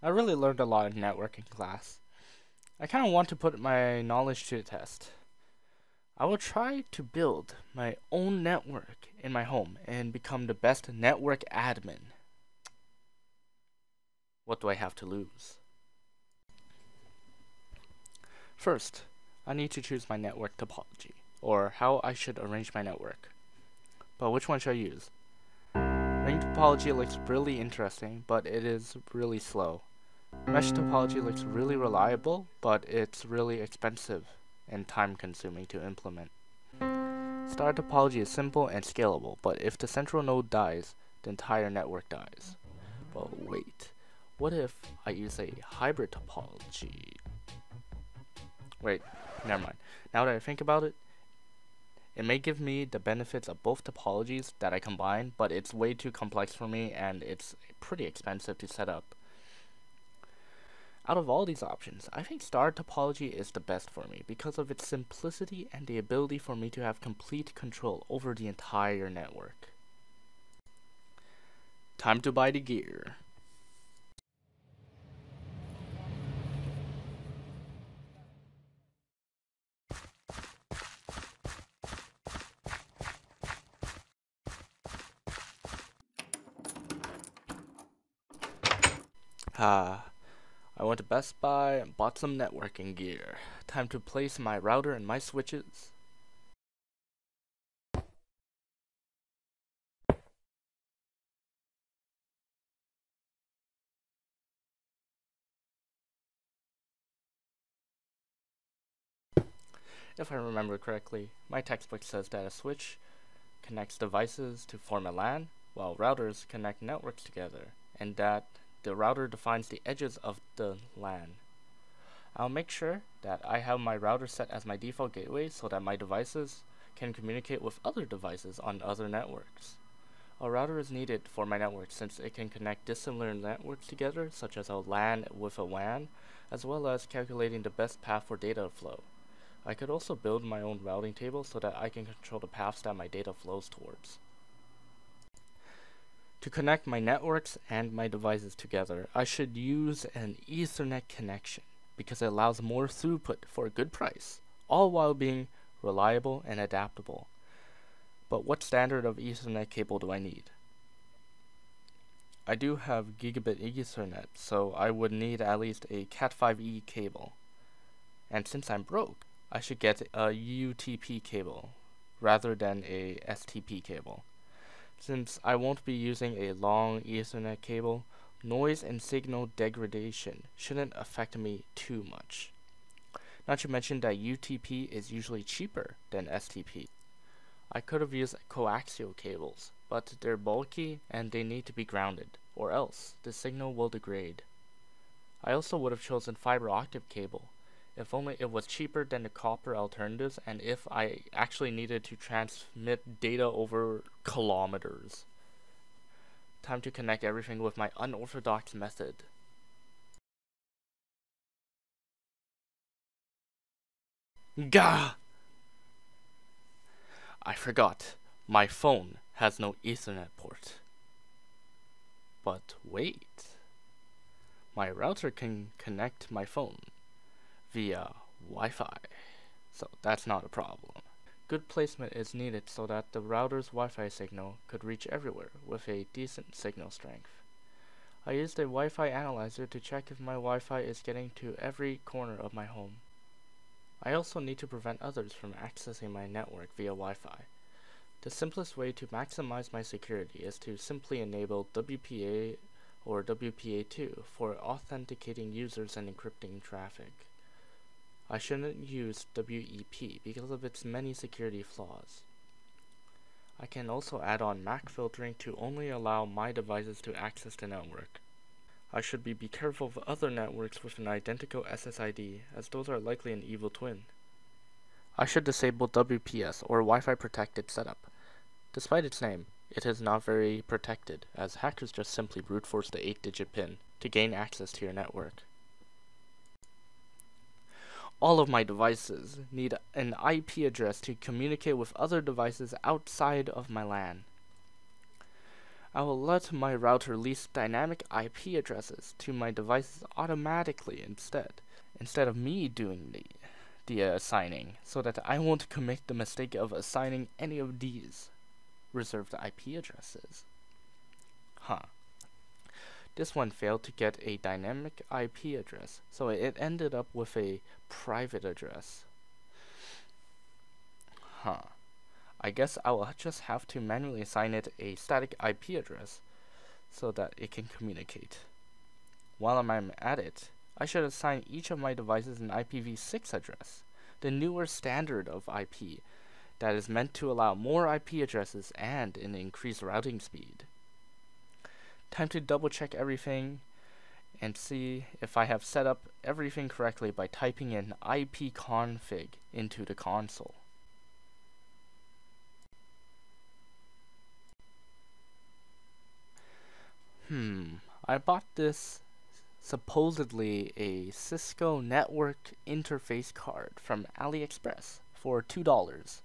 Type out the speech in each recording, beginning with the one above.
I really learned a lot in networking class. I kind of want to put my knowledge to the test. I will try to build my own network in my home and become the best network admin. What do I have to lose? First, I need to choose my network topology, or how I should arrange my network. But which one should I use? Ring topology looks really interesting, but it is really slow. Mesh topology looks really reliable, but it's really expensive and time-consuming to implement. Star topology is simple and scalable, but if the central node dies, the entire network dies. But wait, what if I use a hybrid topology? Wait, never mind. Now that I think about it, it may give me the benefits of both topologies that I combine, but it's way too complex for me and it's pretty expensive to set up. Out of all these options, I think star topology is the best for me because of its simplicity and the ability for me to have complete control over the entire network. Time to buy the gear. I went to Best Buy and bought some networking gear. Time to place my router and my switches. If I remember correctly, my textbook says that a switch connects devices to form a LAN, while routers connect networks together, and that the router defines the edges of the LAN. I'll make sure that I have my router set as my default gateway so that my devices can communicate with other devices on other networks. A router is needed for my network since it can connect dissimilar networks together, such as a LAN with a WAN, as well as calculating the best path for data flow. I could also build my own routing table so that I can control the paths that my data flows towards. To connect my networks and my devices together, I should use an Ethernet connection because it allows more throughput for a good price, all while being reliable and adaptable. But what standard of Ethernet cable do I need? I do have gigabit Ethernet, so I would need at least a Cat5e cable. And since I'm broke, I should get a UTP cable rather than a STP cable. Since I won't be using a long Ethernet cable, noise and signal degradation shouldn't affect me too much. Not to mention that UTP is usually cheaper than STP. I could have used coaxial cables, but they're bulky and they need to be grounded, or else the signal will degrade. I also would have chosen fiber optic cable, if only it was cheaper than the copper alternatives and if I actually needed to transmit data over kilometers. Time to connect everything with my unorthodox method. Gah! I forgot, my phone has no Ethernet port. But wait, my router can connect my phone via Wi-Fi, so that's not a problem. Good placement is needed so that the router's Wi-Fi signal could reach everywhere with a decent signal strength. I used a Wi-Fi analyzer to check if my Wi-Fi is getting to every corner of my home. I also need to prevent others from accessing my network via Wi-Fi. The simplest way to maximize my security is to simply enable WPA or WPA2 for authenticating users and encrypting traffic. I shouldn't use WEP because of its many security flaws. I can also add on MAC filtering to only allow my devices to access the network. I should be careful of other networks with an identical SSID, as those are likely an evil twin. I should disable WPS or Wi-Fi protected setup. Despite its name, it is not very protected, as hackers just simply brute force the 8-digit PIN to gain access to your network. All of my devices need an IP address to communicate with other devices outside of my LAN. I will let my router release dynamic IP addresses to my devices automatically instead of me doing the assigning, so that I won't commit the mistake of assigning any of these reserved IP addresses. This one failed to get a dynamic IP address, so it ended up with a private address. I guess I will just have to manually assign it a static IP address so that it can communicate. While I'm at it, I should assign each of my devices an IPv6 address, the newer standard of IP that is meant to allow more IP addresses and an increased routing speed. Time to double check everything and see if I have set up everything correctly by typing in ipconfig into the console. I bought this supposedly a Cisco network interface card from AliExpress for $2,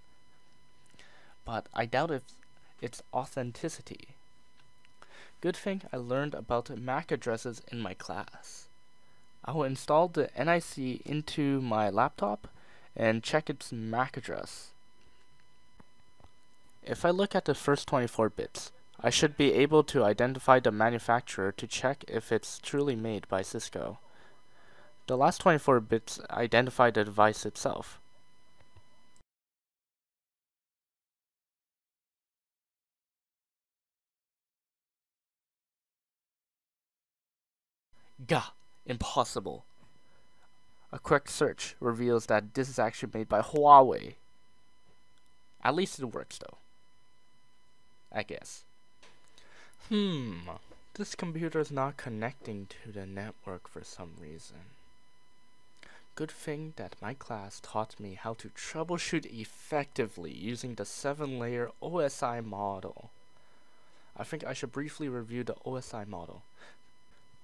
but I doubt its authenticity. Good thing I learned about MAC addresses in my class. I will install the NIC into my laptop and check its MAC address. If I look at the first 24 bits, I should be able to identify the manufacturer to check if it's truly made by Cisco. The last 24 bits identify the device itself. Gah! Impossible. A quick search reveals that this is actually made by Huawei. At least it works though, I guess. This computer is not connecting to the network for some reason. Good thing that my class taught me how to troubleshoot effectively using the 7-layer OSI model. I think I should briefly review the OSI model.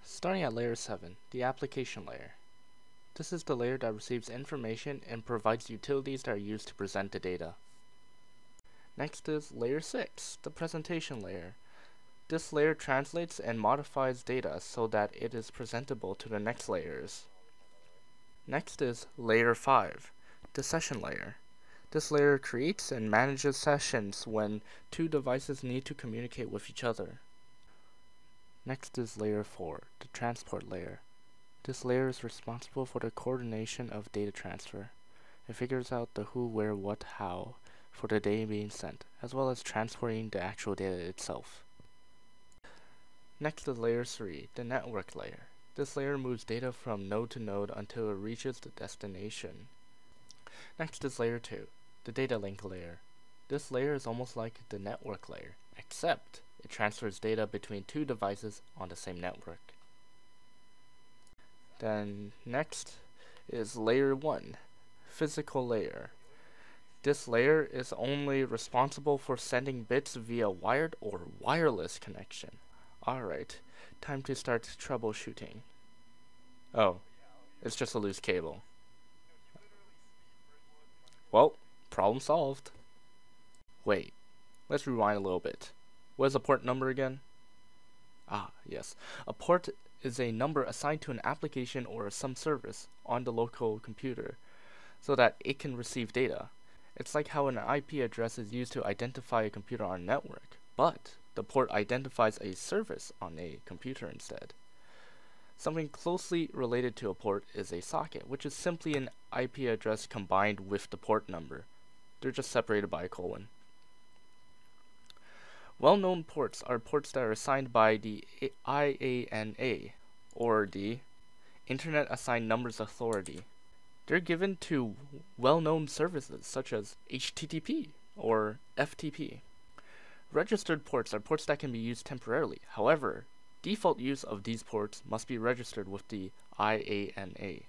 Starting at layer 7, the application layer. This is the layer that receives information and provides utilities that are used to present the data. Next is layer 6, the presentation layer. This layer translates and modifies data so that it is presentable to the next layers. Next is layer 5, the session layer. This layer creates and manages sessions when two devices need to communicate with each other. Next is layer 4, the transport layer. This layer is responsible for the coordination of data transfer. It figures out the who, where, what, how for the data being sent, as well as transporting the actual data itself. Next is layer 3, the network layer. This layer moves data from node to node until it reaches the destination. Next is layer 2, the data link layer. This layer is almost like the network layer, except it transfers data between two devices on the same network. Then next is layer 1, physical layer. This layer is only responsible for sending bits via wired or wireless connection. Alright, time to start troubleshooting. Oh, it's just a loose cable. Well, problem solved. Wait, let's rewind a little bit. What is a port number again? Ah, yes. A port is a number assigned to an application or some service on the local computer so that it can receive data. It's like how an IP address is used to identify a computer on a network, but the port identifies a service on a computer instead. Something closely related to a port is a socket, which is simply an IP address combined with the port number. They're just separated by a colon. Well-known ports are ports that are assigned by the IANA, or the Internet Assigned Numbers Authority. They're given to well-known services such as HTTP or FTP. Registered ports are ports that can be used temporarily. However, default use of these ports must be registered with the IANA.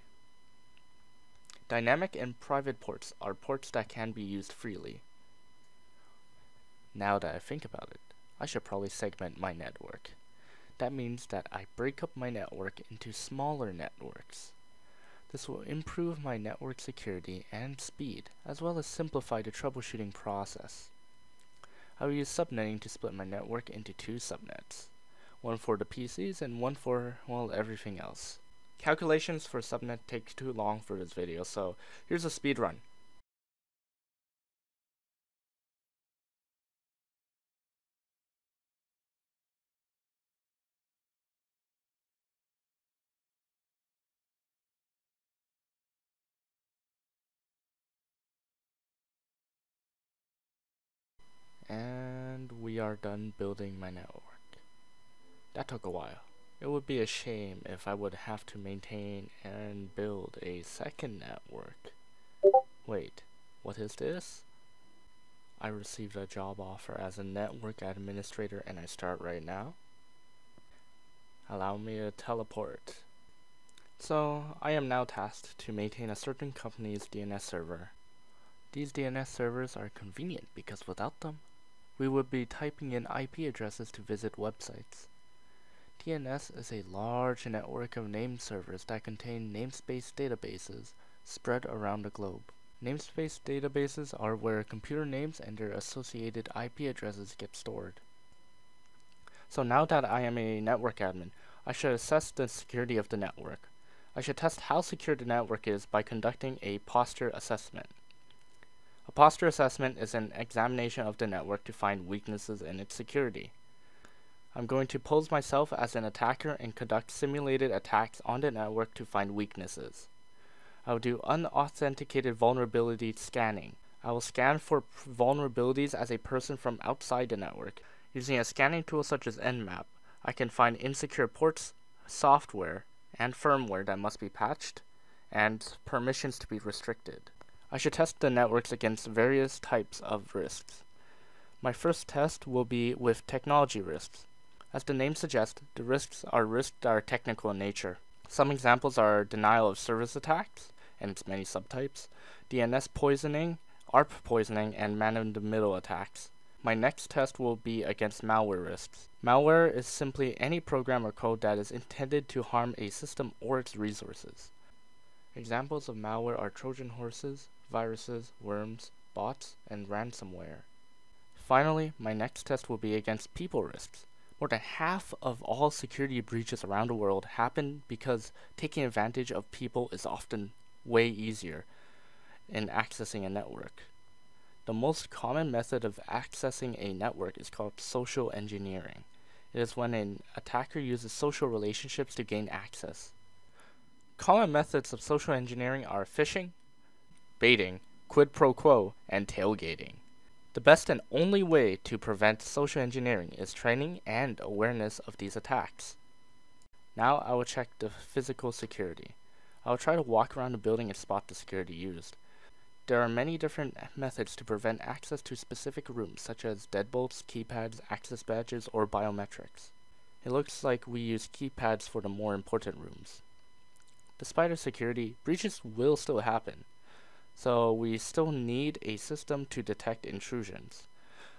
Dynamic and private ports are ports that can be used freely. Now that I think about it, I should probably segment my network. That means that I break up my network into smaller networks. This will improve my network security and speed, as well as simplify the troubleshooting process. I will use subnetting to split my network into 2 subnets. One for the PCs and one for, well, everything else. Calculations for subnet take too long for this video, so here's a speed run. And we are done building my network. That took a while. It would be a shame if I would have to maintain and build a second network. Wait, what is this? I received a job offer as a network administrator and I start right now. Allow me to teleport. So, I am now tasked to maintain a certain company's DNS server. These DNS servers are convenient because without them, we would be typing in IP addresses to visit websites. DNS is a large network of name servers that contain namespace databases spread around the globe. Namespace databases are where computer names and their associated IP addresses get stored. So now that I am a network admin, I should assess the security of the network. I should test how secure the network is by conducting a posture assessment. A posture assessment is an examination of the network to find weaknesses in its security. I'm going to pose myself as an attacker and conduct simulated attacks on the network to find weaknesses. I will do unauthenticated vulnerability scanning. I will scan for vulnerabilities as a person from outside the network. Using a scanning tool such as Nmap, I can find insecure ports, software, and firmware that must be patched, and permissions to be restricted. I should test the networks against various types of risks. My first test will be with technology risks. As the name suggests, the risks are risks that are technical in nature. Some examples are denial of service attacks, and its many subtypes, DNS poisoning, ARP poisoning, and man-in-the-middle attacks. My next test will be against malware risks. Malware is simply any program or code that is intended to harm a system or its resources. Examples of malware are Trojan horses, viruses, worms, bots, and ransomware. Finally, my next test will be against people risks. More than half of all security breaches around the world happen because taking advantage of people is often way easier in accessing a network. The most common method of accessing a network is called social engineering. It is when an attacker uses social relationships to gain access. Common methods of social engineering are phishing, baiting, quid pro quo, and tailgating. The best and only way to prevent social engineering is training and awareness of these attacks. Now I will check the physical security. I will try to walk around the building and spot the security used. There are many different methods to prevent access to specific rooms, such as deadbolts, keypads, access badges, or biometrics. It looks like we use keypads for the more important rooms. Despite our security, breaches will still happen. So we still need a system to detect intrusions.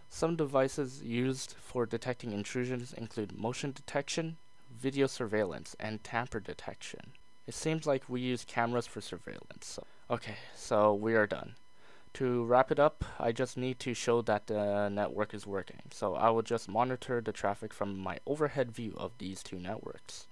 Some devices used for detecting intrusions include motion detection, video surveillance, and tamper detection. It seems like we use cameras for surveillance. So we are done. To wrap it up, I just need to show that the network is working. So I will just monitor the traffic from my overhead view of these two networks.